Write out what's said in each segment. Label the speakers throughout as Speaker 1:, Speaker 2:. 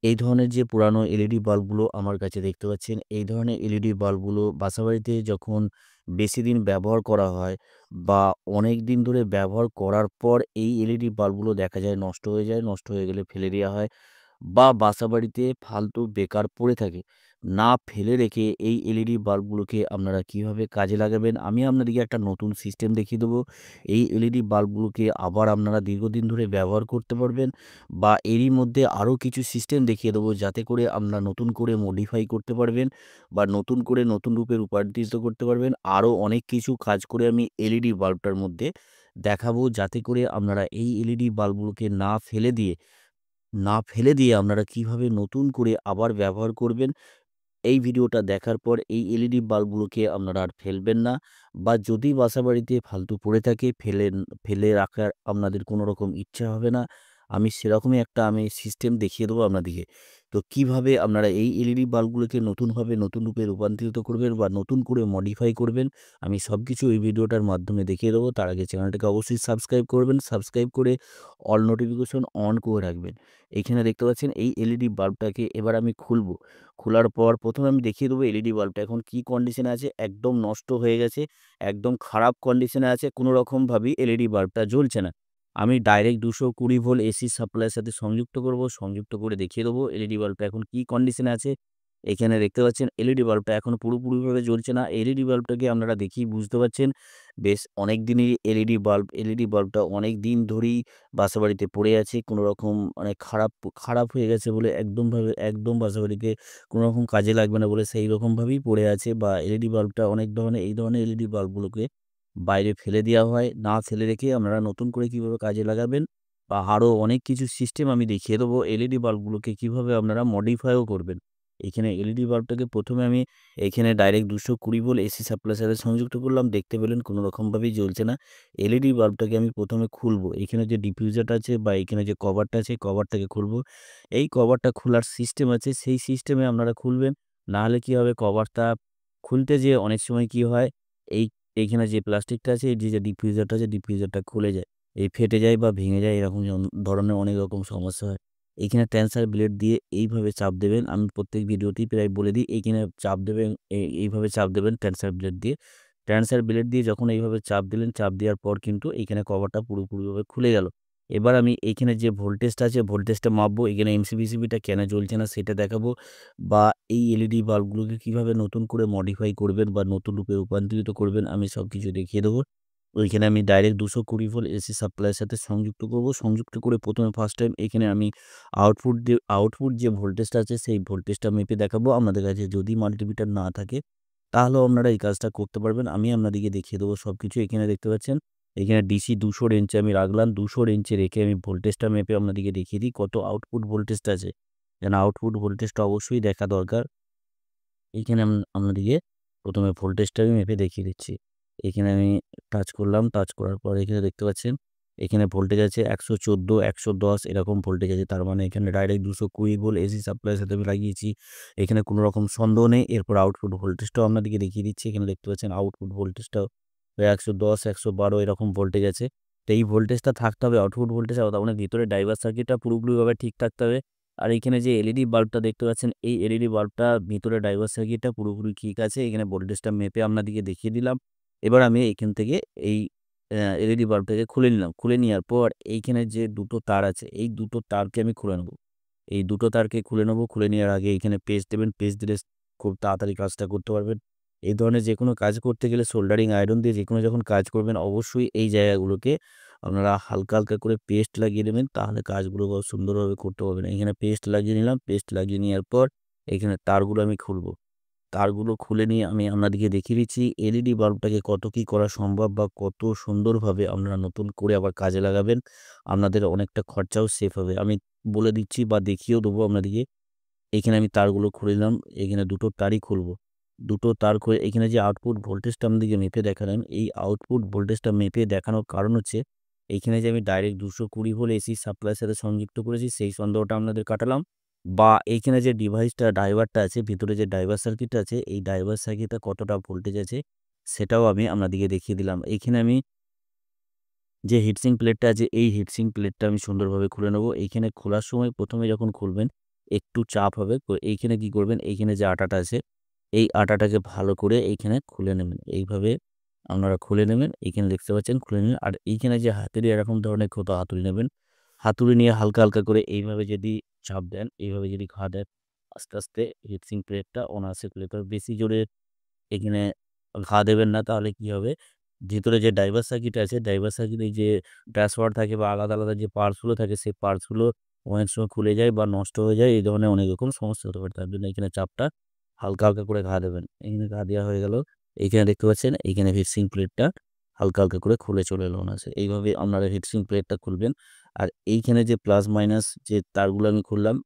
Speaker 1: এই ধরনের যে পুরানো এলইডি বাল্বগুলো আমার কাছে দেখতে পাচ্ছেন, এই ধরনের এলইডি বাল্বগুলো বাসাবাড়িতে যখন বেশিদিন ব্যবহার করা হয় বা অনেক দিন ধরে ব্যবহার করার পর এই এলইডি বাল্বগুলো দেখা যায় নষ্ট হয়ে যায়। নষ্ট হয়ে গেলে ফেলে দেওয়া হয় বা বাসাবাড়িতে ফালতু বেকার পড়ে থাকে। না ফেলে রেখে এই এলইডি বাল্বগুলোকে আপনারা কিভাবে কাজে লাগাবেন, আমি আপনাদেরকে একটা নতুন সিস্টেম দেখিয়ে দেবো। এই এলইডি বাল্বগুলোকে আবার আপনারা দীর্ঘদিন ধরে ব্যবহার করতে পারবেন বা এরই মধ্যে আরও কিছু সিস্টেম দেখিয়ে দেবো যাতে করে আপনারা নতুন করে মডিফাই করতে পারবেন বা নতুন করে নতুন রূপে রূপান্তরিত করতে পারবেন। আরও অনেক কিছু কাজ করে আমি এলইডি বাল্বটার মধ্যে দেখাবো যাতে করে আপনারা এই এলইডি বাল্বগুলোকে না ফেলে দিয়ে আপনারা কিভাবে নতুন করে আবার ব্যবহার করবেন। এই ভিডিওটা দেখার পর এই এলইডি বাল্বগুলোকে আপনারা আর ফেলবেন না বা যদি বাসাবাড়িতে ফালতু পড়ে থাকে ফেলে রাখার আপনাদের কোনো রকম ইচ্ছা হবে না। আমি সেরকমই আমি সিস্টেম দেখিয়ে দেবো আপনাদেরকে। তো কিভাবে আপনারা এই এলইডি বাল্বগুলোকে নতুনভাবে নতুন রূপে রূপান্তরিত করবেন বা নতুন করে মডিফাই করবেন, আমি সবকিছু এই ভিডিওটার মাধ্যমে দেখিয়ে দেবো। তার আগে চ্যানেলটাকে অবশ্যই সাবস্ক্রাইব করবেন। সাবস্ক্রাইব করে অল নোটিফিকেশন অন করে রাখবেন। এইখানে দেখতে পাচ্ছেন এই এলইডি বাল্বটাকে এবার আমি খুলবো। খোলার পর ১ম এ আমি দেখিয়ে দেবো এলইডি বাল্বটা এখন কি কন্ডিশনে আছে। একদম নষ্ট হয়ে গেছে, একদম খারাপ কন্ডিশনে আছে। কোনো রকমভাবেই এলইডি বাল্বটা জ্বলছে না। আমি ডাইরেক্ট ২২০ ভোল্ট এসি সাপ্লাইয়ের সাথে সংযুক্ত করব। সংযুক্ত করে দেখিয়ে দেবো এলইডি বাল্বটা এখন কি কন্ডিশনে আছে। এখানে দেখতে পাচ্ছেন এলইডি বাল্বটা এখনো পুরোপুরিভাবে জ্বলছে না। এলইডি বাল্বটাকে আপনারা দেখেই বুঝতে পারছেন বেশ অনেকদিনেরই এলইডি বাল্বটা অনেকদিন ধরেই বাসাবাড়িতে পড়ে আছে। কোনো রকম মানে খারাপ হয়ে গেছে বলে একদম বাসাবাড়িতে কোনো রকম কাজে লাগবে না বলে সেই রকমভাবেই পড়ে আছে বা এলইডি বাল্বটা এই ধরনের এলইডি বাল্বগুলোকে বাইরে ফেলে দেওয়া হয়। না ফেলে রেখে আপনারা নতুন করে কিভাবে কাজে লাগাবেন বা আরও অনেক কিছু সিস্টেম আমি দেখিয়ে দেবো। এলইডি বাল্বগুলোকে কিভাবে আপনারা মডিফাইও করবেন। এখানে এলইডি বাল্বটাকে ১ম এ আমি এইখানে ডাইরেক্ট ২২০ ভোল্ট এসি সাপ্লাইয়ের সাথে সংযুক্ত করলাম। দেখতে পেলেন কোনো রকমভাবেই জ্বলছে না। এলইডি বাল্বটাকে আমি ১ম এ খুলবো। এখানে যে ডিফিউজারটা আছে বা এখানে যে কভারটা আছে, কভারটাকে খুলবো। এই কভারটা খোলার সিস্টেম আছে, সেই সিস্টেমে আপনারা খুলবেন। না হলে কি হবে কভারটা খুলতে যেয়ে অনেক সময় কি হয়, এই এইখানে যে প্লাস্টিকটা আছে, এই যে ডিফিউজারটা আছে, ডিফিউজারটা খুলে যায়। এই ফেটে যায় বা ভেঙে যায় এরকম ধরনের অনেক রকম সমস্যা হয়। এইখানে টেনসার ব্লেড দিয়ে এইভাবে চাপ দেবেন। আমি প্রত্যেক ভিডিওতেই প্রায় বলে দিই। এইখানে চাপ দেবেন, এইভাবে চাপ দেবেন টেনসার ব্লেড দিয়ে। টেনসার ব্লেড দিয়ে যখন এইভাবে চাপ দিলেন, চাপ দেওয়ার পর কিন্তু এইখানে কভারটা পুরোপুরিভাবে খুলে গেল। এবার আমি এইখানে যে ভোল্টেজটা আছে, ভোল্টেজটা মাপবো। এখানে এমসিবিসিবিটা কেন জ্বলছে না সেটা দেখাবো বা এই এলইডি বাল্বগুলোকে কিভাবে নতুন করে মডিফাই করবেন বা নতুন রূপে রূপান্তরিত করবেন আমি সবকিছু দেখিয়ে দেবো। ওইখানে আমি ডাইরেক্ট ২২০ ভোল্ট এসি সাপ্লাইয়ের সাথে সংযুক্ত করব। সংযুক্ত করে ১ম এ ফার্স্ট টাইম এখানে আমি আউটপুট যে ভোল্টেজটা আছে সেই ভোল্টেজটা মেপে দেখাবো। আপনাদের কাছে যদি মাল্টিমিটার না থাকে তাহলেও আপনারা এই কাজটা করতে পারবেন। আমি আপনাদেরকে দেখিয়ে দেবো সবকিছু। এখানে দেখতে পাচ্ছেন, এখানে ডিসি ২০০ রেঞ্জে আমি রাখলাম। ২০০ রেঞ্জে রেখে আমি ভোল্টেজটা মেপে আপনাদেরকে দেখিয়ে দিই কত আউটপুট ভোল্টেজটা আছে। যেন আউটপুট ভোল্টেজটা অবশ্যই দেখা দরকার। এইখানে আপনাদেরকে ১ম এ ভোল্টেজটা আমি মেপে দেখিয়ে দিচ্ছি। এখানে আমি টাচ করলাম। টাচ করার পর এখানে দেখতে পাচ্ছেন, এখানে ভোল্টেজ আছে ১১৪, ১১০ এরকম ভোল্টেজ আছে। তার মানে এখানে ডাইরেক্ট ২২০ ভোল্ট এসি সাপ্লাইয়ের সাথে আমি লাগিয়েছি। এখানে কোনো রকম সন্দেহ নেই। এরপর আউটপুট ভোল্টেজটাও আপনাদেরকে দেখিয়ে দিচ্ছি। এখানে দেখতে পাচ্ছেন আউটপুট ভোল্টেজটাও ১১০, ১১২ এরকম ভোল্টেজ আছে। তো এই ভোল্টেজটা থাকতে হবে আউটপুট ভোল্টেজ তার মানে ভিতরে ড্রাইভার সার্কিটটা পুরোপুরিভাবে ঠিক থাকতে হবে। আর এইখানে যে এলইডি বাল্বটা দেখতে পাচ্ছেন, এই এলইডি বাল্বটা ভিতরে ড্রাইভার সার্কিটটা পুরোপুরি ঠিক আছে। এখানে ভোল্টেজটা মেপে আপনাদেরকে দেখিয়ে দিলাম। এবার আমি এইখান থেকে এই এলইডি বাল্বটাকে খুলে নিলাম। খুলে নেওয়ার পর এইখানে যে দুটো তার আছে, এই দুটো তারকে আমি খুলে নেব। এই দুটো তারকে খুলে নেব। খুলে নেওয়ার আগে এইখানে পেস্ট দেবেন। পেস্ট দিলে খুব তাড়াতাড়ি কাজটা করতে পারবেন। এই ধরনের যেকোনো কাজ করতে গেলে সোল্ডারিং আয়রন দিয়ে যেকোনো যখন কাজ করবেন অবশ্যই এই জায়গাগুলোকে আপনারা হালকা করে পেস্ট লাগিয়ে নেবেন। তাহলে কাজগুলো সুন্দরভাবে করতে পারবেন। এখানে পেস্ট লাগিয়ে নিলাম। পেস্ট লাগিয়ে নেওয়ার পর এখানে তারগুলো আমি খুলব। তারগুলো খুলে নিয়ে আমি আপনাদেরকে দেখিয়ে দিচ্ছি এলইডি বাল্বটাকে কত কি করা সম্ভব বা কত সুন্দরভাবে আপনারা নতুন করে আবার কাজে লাগাবেন। আপনাদের অনেকটা খরচাও সেভ হবে। আমি বলে দিচ্ছি বা দেখিয়েও দেবো আপনাদেরকে। এখানে আমি তারগুলো খুলে নিলাম। এখানে দুটো তারই খুলব। দুটো তার খুলে এখানে যে আউটপুট ভোল্টেজটা আপনাদেরকে মেপে দেখালাম, এই আউটপুট ভোল্টেজটা মেপে দেখানোর কারণ হচ্ছে এইখানে যে আমি ডাইরেক্ট ২২০ ভোল্ট এসি সাপ্লাইয়ের সাথে সংযুক্ত করেছি সেই সন্দেহটা আপনাদের কাটালাম। বা এইখানে যে ড্রাইভারটা আছে, ভিতরে যে ড্রাইভার সার্কিটটা আছে, এই ড্রাইভার সার্কিটে কতটা ভোল্টেজ আছে সেটাও আমি আপনাদেরকে দেখিয়ে দিলাম। এইখানে আমি যে হিটসিঙ্ক প্লেটটা আছে, এই হিটসিঙ্ক প্লেটটা আমি সুন্দরভাবে খুলে নেব। এইখানে খোলার সময় ১ম এ যখন খুলবেন, একটু চাপ হবে। তো এইখানে কি করবেন, এইখানে যে আটাটা আছে, এই আটাটাকে ভালো করে এইখানে খুলে নেবেন। এইভাবে আপনারা খুলে নেবেন। এইখানে দেখতে পাচ্ছেন খুলে নিলেন। আর এইখানে যে হাতের এরকম ধরনের হাতুড়ি নেবেন। হাতুড়ি নিয়ে হালকা, হালকা করে এইভাবে যদি চাপ দেন, এইভাবে যদি ঘা দেন, আস্তে, আস্তে হিটসিঙ্ক প্লেটটা অনায়াসে খুলে যেতে হবে। বেশি জোরে এখানে ঘা দেবেন না, তাহলে কি হবে? ভিতরে যে ড্রাইভার সার্কিট আছে, ড্রাইভার সার্কিটে যে ড্যাশবোর্ড থাকে বা আলাদা, আলাদা যে পার্টস গুলো থাকে, সেই পার্টস গুলো অনেক সময় খুলে যায় বা নষ্ট হয়ে যায়। এই ধরনের অনেক রকম সমস্যা হতে পারে। তার জন্য এখানে চাপটা হালকা, হালকা করে ঘা দেবেন। এখানে ঘা দেওয়া হয়ে গেল। এইখানে দেখতে পাচ্ছেন এইখানে হিটসিঙ্ক প্লেটটা হালকা, হালকা করে খুলে চলে এলো অনায়াসে। এইভাবে আপনারা হিটসিঙ্ক প্লেটটা খুলবেন। আর এইখানে যে প্লাস মাইনাস যে তারগুলো আমি খুললাম,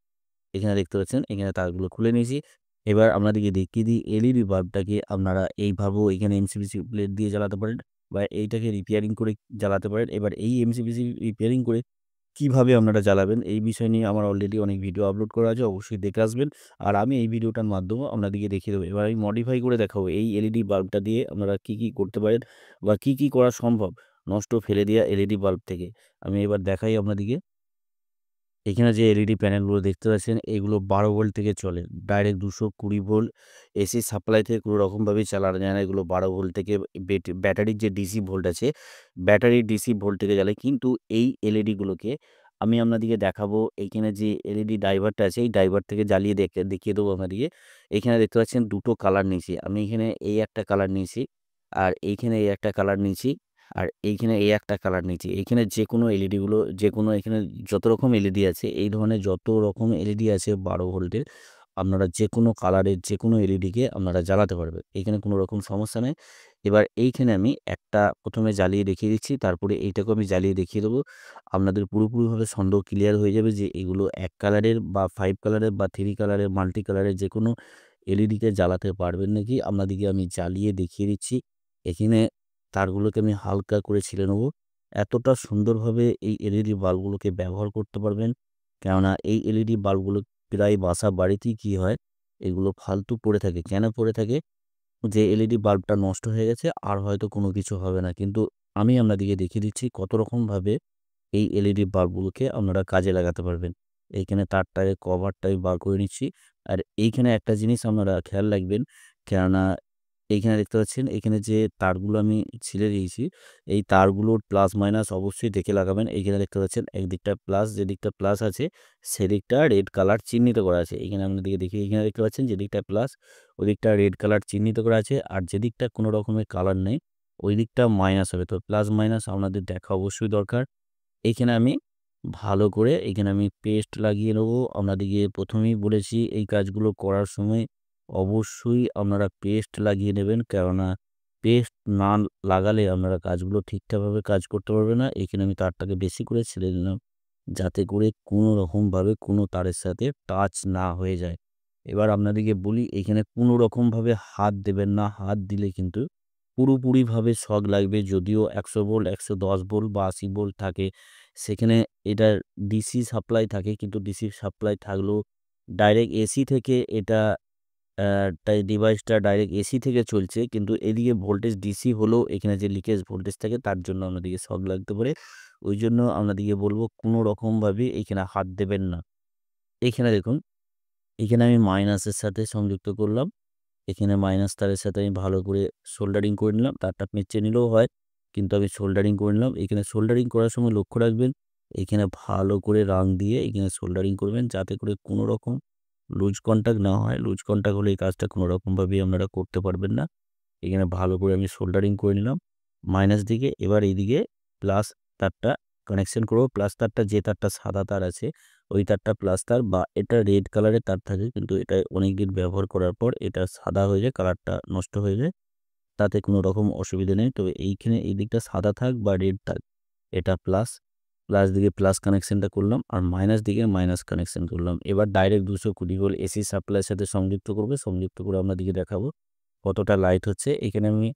Speaker 1: এখানে দেখতে পাচ্ছেন এখানে তারগুলো খুলে নিয়েছি। এবার আপনাদেরকে দেখিয়ে দিই, এলইডি বাল্বটাকে আপনারা এইভাবেও এখানে এমসিবিসি প্লেট দিয়ে জ্বালাতে পারেন বা এইটাকে রিপেয়ারিং করে জ্বালাতে পারেন। এবার এই এমসিবিসি রিপেয়ারিং করে কিভাবে আপনারা জ্বালাবেন, এই বিষয় নিয়ে আমার অলরেডি অনেক ভিডিও আপলোড করা আছে, অবশ্যই দেখে আসবেন। আর আমি এই ভিডিওটার মাধ্যমেও আপনাদেরকে দেখিয়ে দেবো। এবার আমি মডিফাই করে দেখাবো এই এলইডি বাল্বটা দিয়ে আপনারা কি, কি করতে পারেন বা কি, কি করা সম্ভব নষ্ট ফেলে দেওয়া এলইডি বাল্ব থেকে। আমি এবার দেখাই আপনাদেরকে। এখানে যে এলইডি প্যানেলগুলো দেখতে পাচ্ছেন, এগুলো 12 ভোল্ট থেকে চলে। ডাইরেক্ট 220 ভোল্ট এসি সাপ্লাই থেকে কোনো রকমভাবেই চালানো যায় না। এগুলো 12 ভোল্ট থেকে ব্যাটারির যে ডিসি ভোল্ট আছে, ব্যাটারির ডিসি ভোল্ট থেকে জ্বালে। কিন্তু এই এলইডিগুলোকে আমি আপনাদেরকে দেখাবো, এইখানে যে এলইডি ড্রাইভারটা আছে, এই ড্রাইভার থেকে জ্বালিয়ে দেখিয়ে দেবো আপনাদেরকে। এখানে দেখতে পাচ্ছেন 2 টো কালার নিয়েছি। আমি এখানে এই একটা কালার নিয়েছি, আর এইখানে এই একটা কালার নিয়েছি। আর এইখানে এই একটা কালার নিয়েছি। এইখানে যেকোনো এলইডিগুলো যেকোনো এখানে যত রকম এলইডি আছে, এই ধরনের যত রকম এলইডি আছে 12 ভোল্টের, আপনারা যেকোনো কালারের যেকোনো এলইডিকে আপনারা জ্বালাতে পারবেন। এইখানে কোনো রকম সমস্যা নেই। এবার এইখানে আমি একটা ১ম এ জ্বালিয়ে দেখিয়ে দিচ্ছি, তারপরে এইটাকেও আমি জ্বালিয়ে দেখিয়ে দেবো। আপনাদের পুরোপুরিভাবে সন্দেহ ক্লিয়ার হয়ে যাবে যে এগুলো ১ কালারের বা 5 কালারের বা 3 কালারের মাল্টি কালারের যেকোনো এলইডিকে জ্বালাতে পারবেন নাকি আপনাদেরকে আমি জ্বালিয়ে দেখিয়ে দিচ্ছি। এখানে তারগুলোকে আমি হালকা করে ছিলে নেবো। এতটা সুন্দরভাবে এই এলইডি বাল্বগুলোকে ব্যবহার করতে পারবেন। কেননা এই এলইডি বাল্বগুলো প্রায় বাসা বাড়িতেই কি হয়, এগুলো ফালতু পড়ে থাকে। কেন পড়ে থাকে? যে এলইডি বাল্বটা নষ্ট হয়ে গেছে আর হয়তো কোনো কিছু হবে না। কিন্তু আমি আপনাদেরকে দেখিয়ে দিচ্ছি কত রকমভাবে এই এলইডি বাল্বগুলোকে আপনারা কাজে লাগাতে পারবেন। এইখানে তারটাকে কভারটা আমি বার করে নিচ্ছি। আর এইখানে একটা জিনিস আপনারা খেয়াল রাখবেন, কেননা এইখানে দেখতে পাচ্ছেন এখানে যে তারগুলো আমি ছিলে দিয়েছি, এই তারগুলোর প্লাস মাইনাস অবশ্যই দেখে লাগাবেন। এইখানে দেখতে পাচ্ছেন একদিকটা প্লাস, যেদিকটা প্লাস আছে সেদিকটা রেড কালার চিহ্নিত করা আছে। এখানে আপনাদেরকে দেখি, এখানে দেখতে পাচ্ছেন যেদিকটা প্লাস ওদিকটা রেড কালার চিহ্নিত করা আছে, আর যেদিকটা কোনো রকমের কালার নেই ওই দিকটা মাইনাস হবে। তো প্লাস মাইনাস আপনাদের দেখা অবশ্যই দরকার। এইখানে আমি ভালো করে এইখানে আমি পেস্ট লাগিয়ে নেবো। আপনাদেরকে ১ম এই বলেছি এই কাজগুলো করার সময় অবশ্যই আপনারা পেস্ট লাগিয়ে নেবেন। কেননা পেস্ট না লাগালে আপনারা কাজগুলো ঠিকঠাকভাবে কাজ করতে পারবে না। এখানে আমি তারটাকে বেশি করে ছেড়ে দিলাম, যাতে করে কোনো রকমভাবে কোনো তারের সাথে টাচ না হয়ে যায়। এবার আপনাদেরকে বলি, এখানে কোনো রকমভাবে হাত দেবেন না। হাত দিলে কিন্তু পুরোপুরিভাবে শক লাগবে। যদিও ১০০ ভোল্ট, ১১০ ভোল্ট বা ৮০ ভোল্ট থাকে, সেখানে এটার ডিসি সাপ্লাই থাকে। কিন্তু ডিসি সাপ্লাই থাকলেও ডাইরেক্ট এসি থেকে এটা তাই ডিভাইসটা ডাইরেক্ট এসি থেকে চলছে। কিন্তু এদিকে ভোল্টেজ ডিসি হলেও এখানে যে লিকেজ ভোল্টেজ থাকে তার জন্য আপনাদেরকে শক লাগতে পারে। ওইজন্য আপনাদেরকে বলব কোনো রকমভাবে এইখানে হাত দেবেন না। এইখানে দেখুন, এখানে আমি মাইনাসের সাথে সংযুক্ত করলাম। এখানে মাইনাস তারের সাথে আমি ভালো করে সোল্ডারিং করে নিলাম। তারটা পেঁচিয়ে নিলেও হয়, কিন্তু আমি সোল্ডারিং করে নিলাম। এখানে সোল্ডারিং করার সময় লক্ষ্য রাখবেন, এখানে ভালো করে রাং দিয়ে এখানে সোল্ডারিং করবেন, যাতে করে কোনো রকম লুজ কন্টাক্ট না হয়। লুজ কন্টাক্ট হলে এই কাজটা কোনো রকমভাবেই আপনারা করতে পারবেন না। এখানে ভালো করে আমি সোল্ডারিং করে নিলাম মাইনাস দিকে। এবার এইদিকে প্লাস তারটা কানেকশন করব। প্লাস তারটা, যে তারটা সাদা তার আছে ওই তারটা প্লাস তার, বা এটা রেড কালারের তার থাকে, কিন্তু এটা অনেকদিন ব্যবহার করার পর এটা সাদা হয়ে যায়, কালারটা নষ্ট হয়ে যায়। তাতে কোনো রকম অসুবিধা নেই। তবে এইখানে এই দিকটা সাদা থাক বা রেড থাক, এটা প্লাস, প্লাস দিকে প্লাস কানেকশনটা করলাম আর মাইনাস দিকে মাইনাস কানেকশন করলাম। এবার ডাইরেক্ট ২২০ ভোল্ট এসি সাপ্লাইয়ের সাথে সংযুক্ত করবে। সংযুক্ত করে আপনাদেরকে দেখাবো কতটা লাইট হচ্ছে। এখানে আমি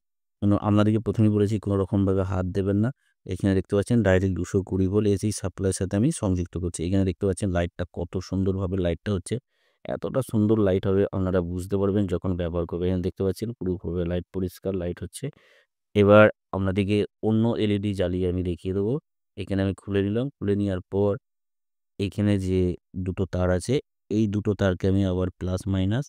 Speaker 1: আপনাদেরকে ১ম এই বলেছি কোনো রকমভাবে হাত দেবেন না। এখানে দেখতে পাচ্ছেন ডাইরেক্ট ২২০ ভোল্ট এসি সাপ্লাইয়ের সাথে আমি সংযুক্ত করছি। এখানে দেখতে পাচ্ছেন লাইটটা কত সুন্দরভাবে লাইটটা হচ্ছে। এতটা সুন্দর লাইট হবে আপনারা বুঝতে পারবেন যখন ব্যবহার করবেন। এখানে দেখতে পাচ্ছেন পুরোপুরি লাইট, পরিষ্কার লাইট হচ্ছে। এবার আপনাদেরকে অন্য এলইডি জ্বালিয়ে আমি দেখিয়ে দেবো। এখানে আমি খুলে নিলাম। খুলে নেওয়ার পর এইখানে যে ২ টো তার আছে, এই দুটো তারকে আমি আবার প্লাস মাইনাস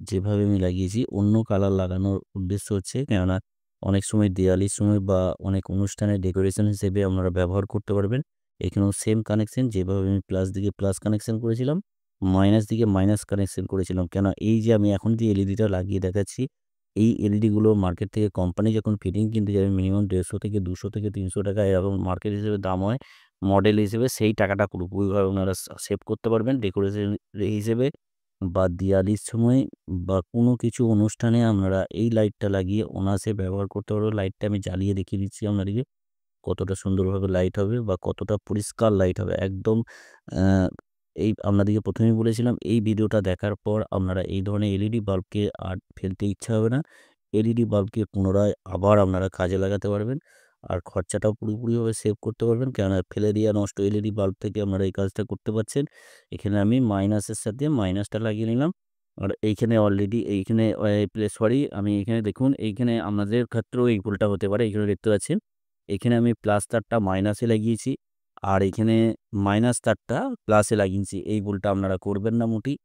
Speaker 1: যেভাবে আমি লাগিয়েছি অন্য কালার লাগানোর উদ্দেশ্য হচ্ছে কেননা অনেক সময় দিওয়ালির সময় বা অনেক অনুষ্ঠানে ডেকোরেশন হিসেবে আপনারা ব্যবহার করতে পারবেন। এখানেও সেম কানেকশন যেভাবে আমি প্লাস দিকে প্লাস কানেকশন করেছিলাম, মাইনাস দিকে মাইনাস কানেকশন করেছিলাম। কেন এই যে আমি এখন যে এলইডিটা লাগিয়ে দেখাচ্ছি, এই এলইডিগুলো মার্কেট থেকে কোম্পানি যখন ফিটিং কিনতে যাবে মিনিমাম 150 থেকে 200 থেকে 300 টাকা এরকম মার্কেট হিসেবে দাম হয়। মডেল হিসেবে সেই টাকাটা পুরোপুরিভাবে আপনারা সেভ করতে পারবেন ডেকোরেশন হিসেবে বা দিওয়ালির সময় বা কোনো কিছু অনুষ্ঠানে আপনারা এই লাইটটা লাগিয়ে অনায়াসে ব্যবহার করতে পারবেন। লাইটটা আমি জ্বালিয়ে দেখিয়ে দিচ্ছি আপনাদেরকে কতটা সুন্দরভাবে লাইট হবে বা কতটা পরিষ্কার লাইট হবে। একদম আ এই আপনাদেরকে ১ম এই বলেছিলাম এই ভিডিওটা দেখার পর আপনারা এই ধরনের এলইডি বাল্বকে আর ফেলতে ইচ্ছা হবে না। এলইডি বাল্বকে পুনরায় আবার আপনারা কাজে লাগাতে পারবেন। আর খরচাটাও পুরোপুরিভাবে সেভ করতে পারবেন। কেননা ফেলে দেওয়া নষ্ট এলইডি বাল্ব থেকে আপনারা এই কাজটা করতে পারছেন। এখানে আমি মাইনাসের সাথে মাইনাসটা লাগিয়ে নিলাম। আর এইখানে অলরেডি এইখানে সরি আমি এখানে দেখুন এইখানে আপনাদের ক্ষেত্রেও এই ভুলটা হতে পারে। এখানে দেখতে পাচ্ছেন এখানে আমি প্লাস তারটা মাইনাসে লাগিয়েছি। আর এখানে মাইনাস তারটা প্লাসে লাগিয়েছি। এই ভুলটা আপনারা করবেন না মোটেই।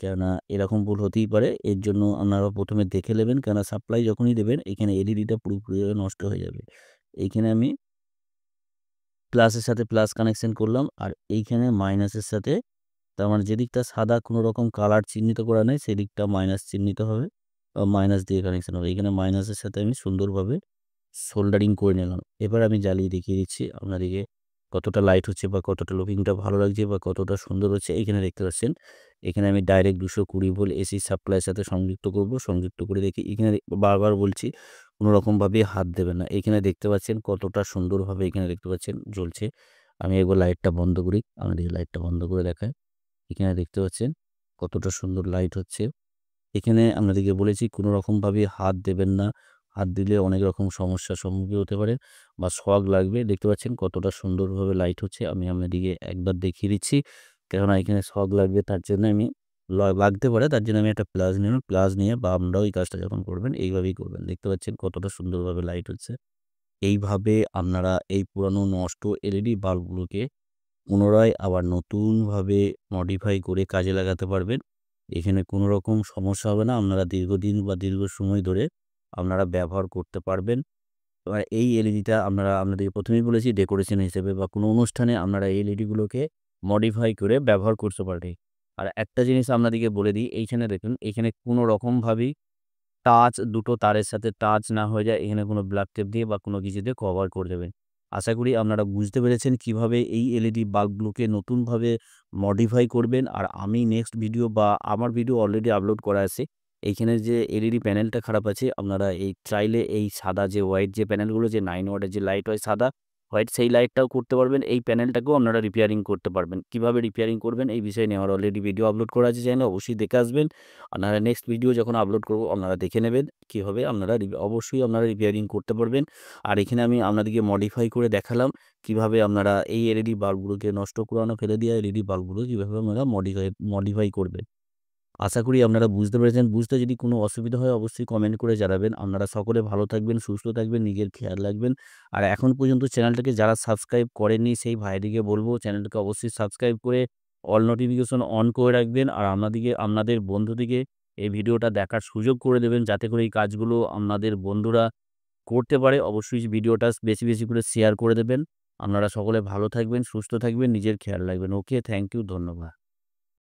Speaker 1: কেননা এরকম ভুল হতেই পারে। এর জন্য আপনারা ১ম এ দেখে নেবেন। কেননা সাপ্লাই যখনই দেবেন এখানে এলইডিটা পুরোপুরিভাবে নষ্ট হয়ে যাবে। এইখানে আমি প্লাসের সাথে প্লাস কানেকশন করলাম। আর এইখানে মাইনাসের সাথে তার মানে যেদিকটা সাদা কোনো রকম কালার চিহ্নিত করা নেই সেদিকটা মাইনাস চিহ্নিত হবে। মাইনাস দিয়ে কানেকশন হবে। এখানে মাইনাসের সাথে আমি সুন্দরভাবে সোল্ডারিং করে নিলাম। এবার আমি জ্বালিয়ে দেখিয়ে দিচ্ছি আপনাদেরকে কতটা লাইট হচ্ছে বা কতটা লুকিংটা ভালো লাগছে বা কতটা সুন্দর হচ্ছে। এইখানে দেখতে পাচ্ছেন। এখানে আমি ডাইরেক্ট 220 ভোল্ট এসি সাপ্লাইয়ের সাথে সংযুক্ত করব। সংযুক্ত করে দেখি এখানে বারবার বলছি কোনো রকমভাবে হাত দেবেন না। এখানে দেখতে পাচ্ছেন কতটা সুন্দরভাবে এখানে দেখতে পাচ্ছেন জ্বলছে। আমি একবার লাইটটা বন্ধ করি। আপনাদেরকে লাইটটা বন্ধ করে দেখাই। এখানে দেখতে পাচ্ছেন কতটা সুন্দর লাইট হচ্ছে। এখানে আপনাদেরকে বলেছি কোনো রকমভাবে হাত দেবেন না। হাত দিলে অনেক রকম সমস্যার সম্মুখীন হতে পারেন বা শক লাগবে। দেখতে পাচ্ছেন কতটা সুন্দরভাবে লাইট হচ্ছে। আমি আপনাদেরকে একবার দেখিয়ে দিচ্ছি। কেননা এখানে শক লাগবে তার জন্য আমি লাগতে পারে তার জন্য আমি একটা প্লাস নিলাম। প্লাস নিয়ে বা আপনারাও এই কাজটা যখন করবেন এইভাবেই করবেন। দেখতে পাচ্ছেন কতটা সুন্দরভাবে লাইট হচ্ছে। এইভাবে আপনারা এই পুরানো নষ্ট এলইডি বাল্বগুলোকে পুনরায় আবার নতুনভাবে মডিফাই করে কাজে লাগাতে পারবেন। এখানে কোনো রকম সমস্যা হবে না। আপনারা দীর্ঘদিন বা দীর্ঘ সময় ধরে আপনারা ব্যবহার করতে পারবেন। এই এলইডিটা আপনাদেরকে ১ম এই বলেছি ডেকোরেশন হিসেবে বা কোনো অনুষ্ঠানে আপনারা এই এলইডিগুলোকে মডিফাই করে ব্যবহার করতে পারবেন। আর একটা জিনিস আপনাদেরকে বলে দিই, এইখানে দেখুন, এইখানে কোনো রকমভাবেই দুটো তারের সাথে টাচ না হয়ে যায় এখানে কোনো ব্ল্যাক টেপ দিয়ে বা কোনো কিছু দিয়ে কভার করে দেবেন। আশা করি আপনারা বুঝতে পেরেছেন কিভাবে এই এলইডি বাল্বগুলোকে নতুনভাবে মডিফাই করবেন। আর আমি নেক্সট ভিডিও বা আমার ভিডিও অলরেডি আপলোড করা আছে। এইখানে যে এলইডি প্যানেলটা খারাপ আছে আপনারা চাইলে এই সাদা যে হোয়াইট যে প্যানেলগুলো যে 9 ওয়াটের যে লাইট হয় সাদা, হোয়াইট সেই লাইটটাও করতে পারবেন। এই প্যানেলটাকেও আপনারা রিপেয়ারিং করতে পারবেন। কিভাবে রিপেয়ারিং করবেন এই বিষয় নিয়ে আমার অলরেডি ভিডিও আপলোড করা আছে চ্যানেলে অবশ্যই দেখে আসবেন। আপনারা নেক্সট ভিডিও যখন আপলোড করব আপনারা দেখে নেবেন কীভাবে আপনারা অবশ্যই আপনারা রিপেয়ারিং করতে পারবেন। আর এখানে আমি আপনাদেরকে মডিফাই করে দেখালাম কিভাবে আপনারা এই এলইডি বাল্বগুলোকে নষ্ট পুরানো ফেলে দেওয়া এলইডি বাল্বগুলো কিভাবে আপনারা মডিফাই করবেন। আশা করি আপনারা বুঝতে পেরেছেন। বুঝতে যদি কোনো অসুবিধা হয় অবশ্যই কমেন্ট করে জানাবেন। আপনারা সকলে ভালো থাকবেন, সুস্থ থাকবেন, নিজের খেয়াল রাখবেন। আর এখন পর্যন্ত চ্যানেলটাকে যারা সাবস্ক্রাইব করেননি সেই ভাইদিকে বলব চ্যানেলটাকে অবশ্যই সাবস্ক্রাইব করে অল নোটিফিকেশন অন করে রাখবেন। আর আপনাদের বন্ধুদিকে এই ভিডিওটা দেখার সুযোগ করে দেবেন যাতে করে এই কাজগুলো আপনাদের বন্ধুরা করতে পারে। অবশ্যই ভিডিওটা বেশি, বেশি করে শেয়ার করে দেবেন। আপনারা সকলে ভালো থাকবেন, সুস্থ থাকবেন, নিজের খেয়াল রাখবেন। ওকে, থ্যাংক ইউ, ধন্যবাদ।